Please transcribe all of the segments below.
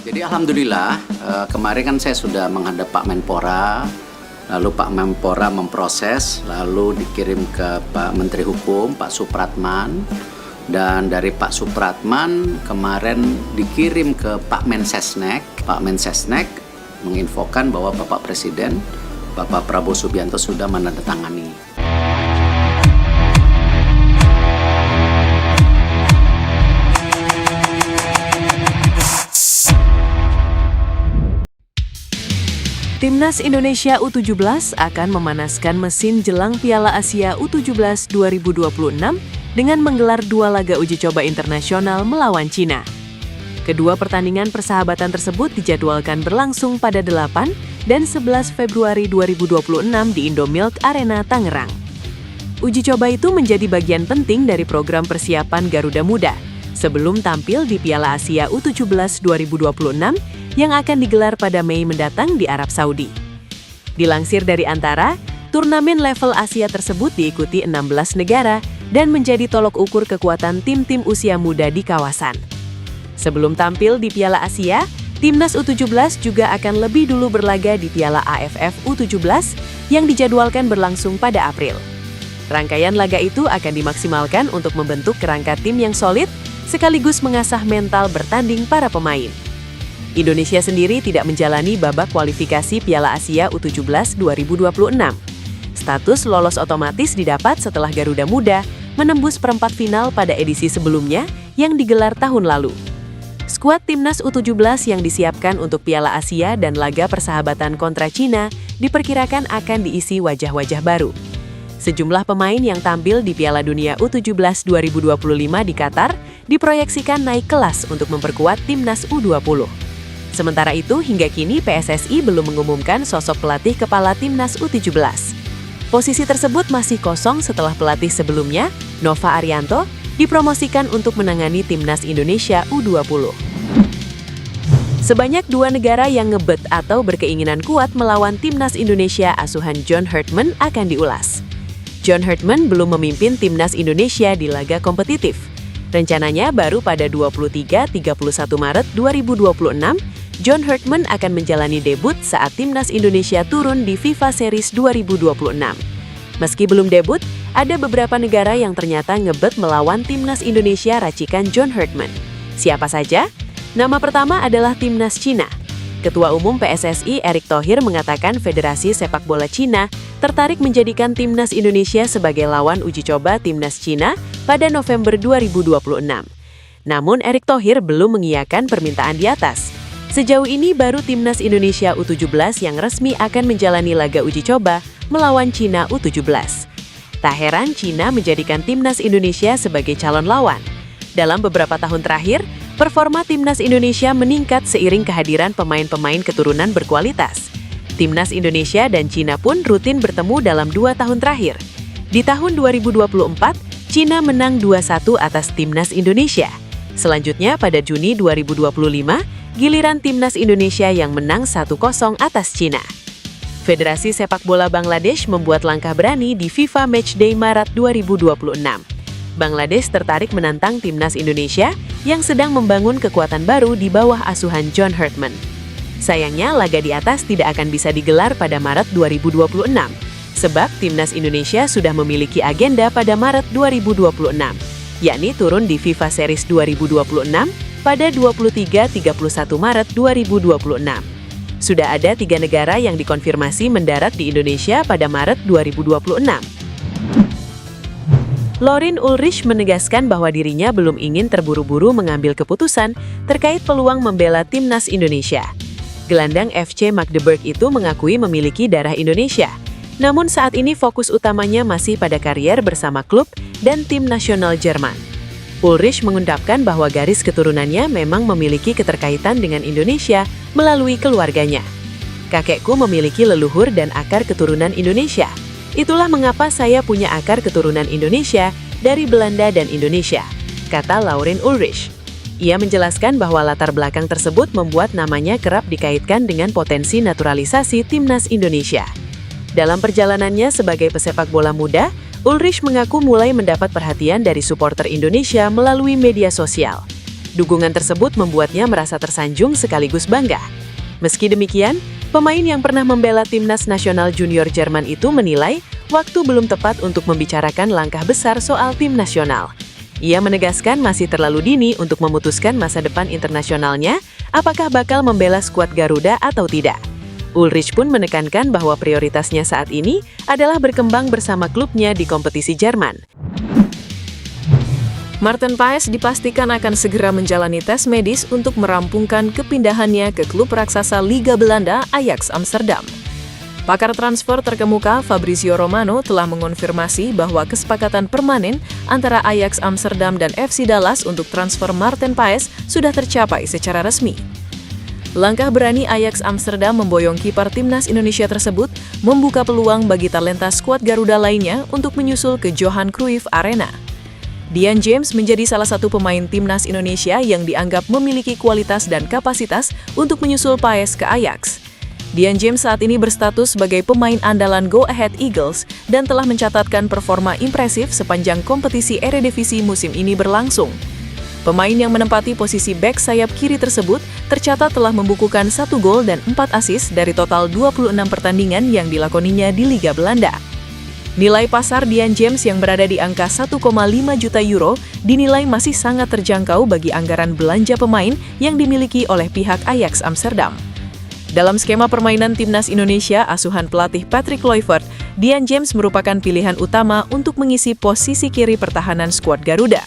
Jadi alhamdulillah kemarin kan saya sudah menghadap Pak Menpora, lalu Pak Menpora memproses, lalu dikirim ke Pak Menteri Hukum, Pak Supratman, dan dari Pak Supratman kemarin dikirim ke Pak Mensesnek. Pak Mensesnek menginfokan bahwa Bapak Presiden, Bapak Prabowo Subianto sudah menandatangani. Timnas Indonesia U17 akan memanaskan mesin jelang Piala Asia U17 2026 dengan menggelar 2 laga uji coba internasional melawan Cina. Kedua pertandingan persahabatan tersebut dijadwalkan berlangsung pada 8 dan 11 Februari 2026 di Indomilk Arena Tangerang. Uji coba itu menjadi bagian penting dari program persiapan Garuda Muda sebelum tampil di Piala Asia U17 2026 yang akan digelar pada Mei mendatang di Arab Saudi. Dilansir dari Antara, turnamen level Asia tersebut diikuti 16 negara dan menjadi tolok ukur kekuatan tim-tim usia muda di kawasan. Sebelum tampil di Piala Asia, Timnas U17 juga akan lebih dulu berlaga di Piala AFF U17 yang dijadwalkan berlangsung pada April. Rangkaian laga itu akan dimaksimalkan untuk membentuk kerangka tim yang solid sekaligus mengasah mental bertanding para pemain. Indonesia sendiri tidak menjalani babak kualifikasi Piala Asia U17 2026. Status lolos otomatis didapat setelah Garuda Muda menembus perempat final pada edisi sebelumnya yang digelar tahun lalu. Skuad Timnas U17 yang disiapkan untuk Piala Asia dan laga persahabatan kontra Cina diperkirakan akan diisi wajah-wajah baru. Sejumlah pemain yang tampil di Piala Dunia U17 2025 di Qatar diproyeksikan naik kelas untuk memperkuat Timnas U20. Sementara itu, hingga kini PSSI belum mengumumkan sosok pelatih kepala Timnas U17. Posisi tersebut masih kosong setelah pelatih sebelumnya, Nova Arianto, dipromosikan untuk menangani Timnas Indonesia U20. Sebanyak 2 negara yang ngebet atau berkeinginan kuat melawan Timnas Indonesia asuhan John Herdman akan diulas. John Herdman belum memimpin Timnas Indonesia di laga kompetitif. Rencananya baru pada 23-31 Maret 2026, John Herdman akan menjalani debut saat Timnas Indonesia turun di FIFA Series 2026. Meski belum debut, ada beberapa negara yang ternyata ngebet melawan Timnas Indonesia racikan John Herdman. Siapa saja? Nama pertama adalah Timnas Cina. Ketua Umum PSSI Erick Thohir mengatakan Federasi Sepak Bola Cina tertarik menjadikan Timnas Indonesia sebagai lawan uji coba Timnas Cina pada November 2026. Namun Erick Thohir belum mengiyakan permintaan di atas. Sejauh ini baru Timnas Indonesia U17 yang resmi akan menjalani laga uji coba melawan Cina U17. Tak heran Cina menjadikan Timnas Indonesia sebagai calon lawan. Dalam beberapa tahun terakhir, performa Timnas Indonesia meningkat seiring kehadiran pemain-pemain keturunan berkualitas. Timnas Indonesia dan Cina pun rutin bertemu dalam 2 tahun terakhir. Di tahun 2024, Cina menang 2-1 atas Timnas Indonesia. Selanjutnya pada Juni 2025, giliran Timnas Indonesia yang menang 1-0 atas Cina. Federasi Sepak Bola Bangladesh membuat langkah berani di FIFA Matchday Maret 2026. Bangladesh tertarik menantang Timnas Indonesia yang sedang membangun kekuatan baru di bawah asuhan John Herdman. Sayangnya, laga di atas tidak akan bisa digelar pada Maret 2026, sebab Timnas Indonesia sudah memiliki agenda pada Maret 2026, yakni turun di FIFA Series 2026 pada 23-31 Maret 2026. Sudah ada 3 negara yang dikonfirmasi mendarat di Indonesia pada Maret 2026. Laurin Ulrich menegaskan bahwa dirinya belum ingin terburu-buru mengambil keputusan terkait peluang membela Timnas Indonesia. Gelandang FC Magdeburg itu mengakui memiliki darah Indonesia. Namun saat ini fokus utamanya masih pada karier bersama klub dan tim nasional Jerman. Ulrich mengungkapkan bahwa garis keturunannya memang memiliki keterkaitan dengan Indonesia melalui keluarganya. Kakekku memiliki leluhur dan akar keturunan Indonesia. Itulah mengapa saya punya akar keturunan Indonesia dari Belanda dan Indonesia, kata Laurin Ulrich. Ia menjelaskan bahwa latar belakang tersebut membuat namanya kerap dikaitkan dengan potensi naturalisasi Timnas Indonesia. Dalam perjalanannya sebagai pesepak bola muda, Ulrich mengaku mulai mendapat perhatian dari supporter Indonesia melalui media sosial. Dukungan tersebut membuatnya merasa tersanjung sekaligus bangga. Meski demikian, pemain yang pernah membela timnas nasional junior Jerman itu menilai waktu belum tepat untuk membicarakan langkah besar soal tim nasional. Ia menegaskan masih terlalu dini untuk memutuskan masa depan internasionalnya, apakah bakal membela skuad Garuda atau tidak. Ulrich pun menekankan bahwa prioritasnya saat ini adalah berkembang bersama klubnya di kompetisi Jerman. Maarten Paes dipastikan akan segera menjalani tes medis untuk merampungkan kepindahannya ke klub raksasa Liga Belanda Ajax Amsterdam. Pakar transfer terkemuka Fabrizio Romano telah mengonfirmasi bahwa kesepakatan permanen antara Ajax Amsterdam dan FC Dallas untuk transfer Maarten Paes sudah tercapai secara resmi. Langkah berani Ajax Amsterdam memboyong kiper timnas Indonesia tersebut membuka peluang bagi talenta skuad Garuda lainnya untuk menyusul ke Johan Cruyff Arena. Dian James menjadi salah satu pemain timnas Indonesia yang dianggap memiliki kualitas dan kapasitas untuk menyusul Paes ke Ajax. Dian James saat ini berstatus sebagai pemain andalan Go Ahead Eagles dan telah mencatatkan performa impresif sepanjang kompetisi Eredivisie musim ini berlangsung. Pemain yang menempati posisi bek sayap kiri tersebut tercatat telah membukukan 1 gol dan 4 assist dari total 26 pertandingan yang dilakoninya di Liga Belanda. Nilai pasar Dian James yang berada di angka 1,5 juta euro dinilai masih sangat terjangkau bagi anggaran belanja pemain yang dimiliki oleh pihak Ajax Amsterdam. Dalam skema permainan timnas Indonesia asuhan pelatih Patrick Kluivert, Dian James merupakan pilihan utama untuk mengisi posisi kiri pertahanan skuad Garuda.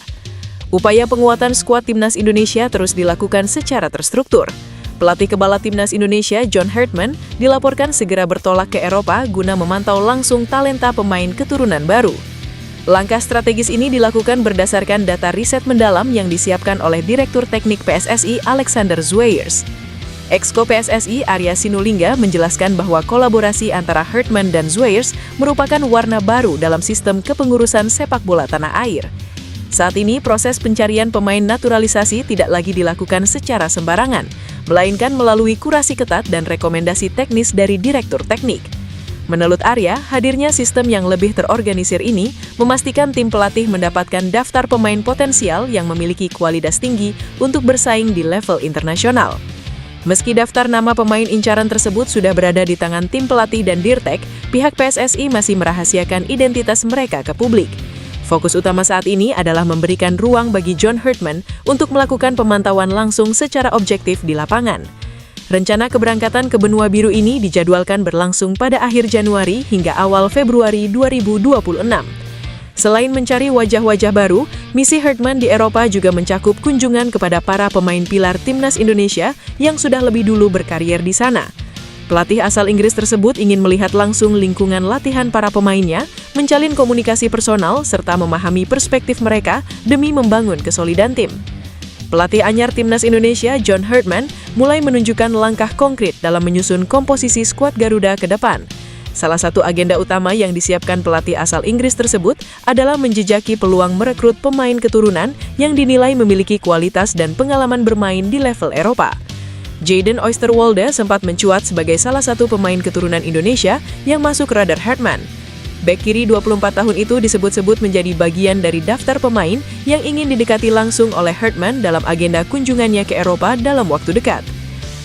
Upaya penguatan skuad timnas Indonesia terus dilakukan secara terstruktur. Pelatih kepala timnas Indonesia, John Hartman, dilaporkan segera bertolak ke Eropa guna memantau langsung talenta pemain keturunan baru. Langkah strategis ini dilakukan berdasarkan data riset mendalam yang disiapkan oleh Direktur Teknik PSSI Alexander Zweyers. Exco PSSI Arya Sinulinga menjelaskan bahwa kolaborasi antara Hartman dan Zweyers merupakan warna baru dalam sistem kepengurusan sepak bola tanah air. Saat ini, proses pencarian pemain naturalisasi tidak lagi dilakukan secara sembarangan, melainkan melalui kurasi ketat dan rekomendasi teknis dari Direktur Teknik. Menurut Arya, hadirnya sistem yang lebih terorganisir ini memastikan tim pelatih mendapatkan daftar pemain potensial yang memiliki kualitas tinggi untuk bersaing di level internasional. Meski daftar nama pemain incaran tersebut sudah berada di tangan tim pelatih dan Dirtek, pihak PSSI masih merahasiakan identitas mereka ke publik. Fokus utama saat ini adalah memberikan ruang bagi John Hartman untuk melakukan pemantauan langsung secara objektif di lapangan. Rencana keberangkatan ke benua biru ini dijadwalkan berlangsung pada akhir Januari hingga awal Februari 2026. Selain mencari wajah-wajah baru, misi Hartman di Eropa juga mencakup kunjungan kepada para pemain pilar timnas Indonesia yang sudah lebih dulu berkarier di sana. Pelatih asal Inggris tersebut ingin melihat langsung lingkungan latihan para pemainnya, menjalin komunikasi personal, serta memahami perspektif mereka demi membangun kesolidan tim. Pelatih anyar timnas Indonesia, John Hartman, mulai menunjukkan langkah konkret dalam menyusun komposisi skuad Garuda ke depan. Salah satu agenda utama yang disiapkan pelatih asal Inggris tersebut adalah menjejaki peluang merekrut pemain keturunan yang dinilai memiliki kualitas dan pengalaman bermain di level Eropa. Jayden Oosterwolde sempat mencuat sebagai salah satu pemain keturunan Indonesia yang masuk radar Hartman. Bek kiri 24 tahun itu disebut-sebut menjadi bagian dari daftar pemain yang ingin didekati langsung oleh Hartman dalam agenda kunjungannya ke Eropa dalam waktu dekat.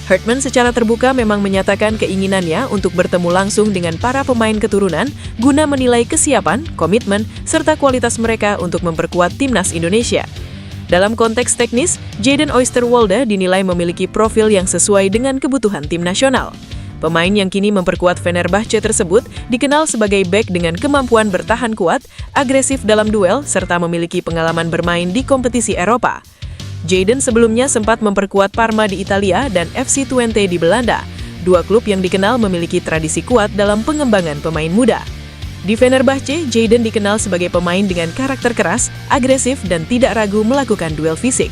Hartman secara terbuka memang menyatakan keinginannya untuk bertemu langsung dengan para pemain keturunan guna menilai kesiapan, komitmen, serta kualitas mereka untuk memperkuat timnas Indonesia. Dalam konteks teknis, Jayden Oosterwolde dinilai memiliki profil yang sesuai dengan kebutuhan tim nasional. Pemain yang kini memperkuat Fenerbahce tersebut dikenal sebagai bek dengan kemampuan bertahan kuat, agresif dalam duel, serta memiliki pengalaman bermain di kompetisi Eropa. Jayden sebelumnya sempat memperkuat Parma di Italia dan FC Twente di Belanda, dua klub yang dikenal memiliki tradisi kuat dalam pengembangan pemain muda. Di Fenerbahce, Jayden dikenal sebagai pemain dengan karakter keras, agresif, dan tidak ragu melakukan duel fisik.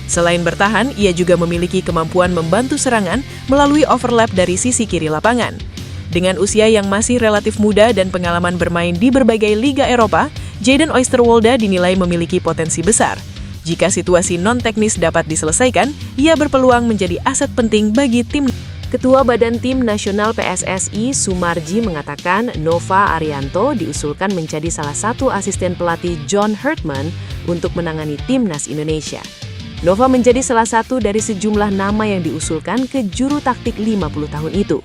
Selain bertahan, ia juga memiliki kemampuan membantu serangan melalui overlap dari sisi kiri lapangan. Dengan usia yang masih relatif muda dan pengalaman bermain di berbagai liga Eropa, Jayden Oosterwolde dinilai memiliki potensi besar. Jika situasi non-teknis dapat diselesaikan, ia berpeluang menjadi aset penting bagi tim. Ketua Badan Tim Nasional PSSI Sumarji mengatakan Nova Arianto diusulkan menjadi salah satu asisten pelatih John Hartman untuk menangani timnas Indonesia. Nova menjadi salah satu dari sejumlah nama yang diusulkan ke juru taktik 50 tahun itu.